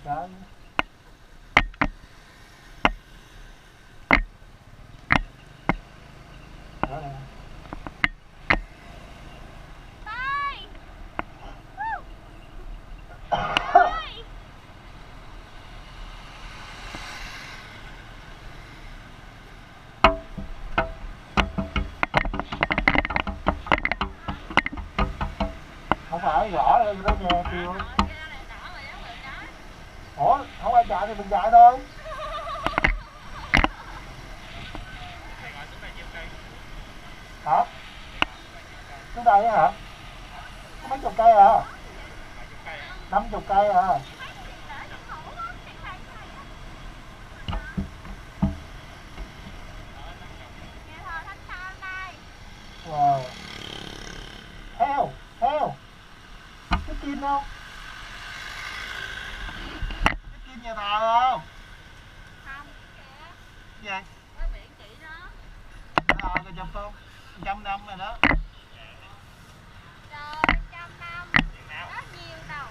Trời. Đó nè. Không phải gõ lên nó nghe kêu. Ủa không ai chạy thì mình chạy thôi. Hả? Xuống đây á hả? Có mấy chục cây à? 50 cây à? Wow. Heo, heo. Cái kim không? Cái kim nhà thờ không? Không. Gì? Có biển chỉ nó. Có chụp không? 100 năm rồi đó. Trời, 100 năm. Rất nhiều đâu.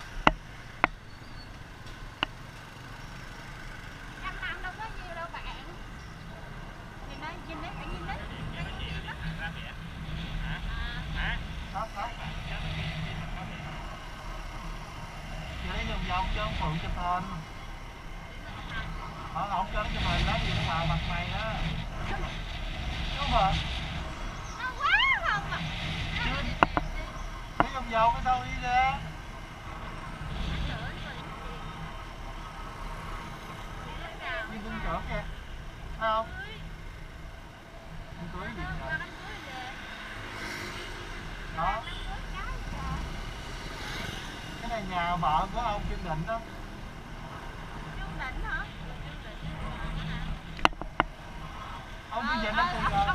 100 năm đâu có nhiều đâu bạn. Nhìn đấy, nhìn đấy, bạn nhìn đấy. Đó. Chị lấy vòng vòng cho ông Phượng chụp hình. Không cho nó chụp hình đó gì nó vào mặt mày á. Đúng rồi. Nó quá không à. Lấy vòng vòng cái đâu đi ra. Đi cung trưởng kìa. Thấy không? Đám cưới gì vậy? Đó. Cái này nhà vợ của ông Kim Định đó. Trương Định hả? Ông cứ về nó cùng rồi.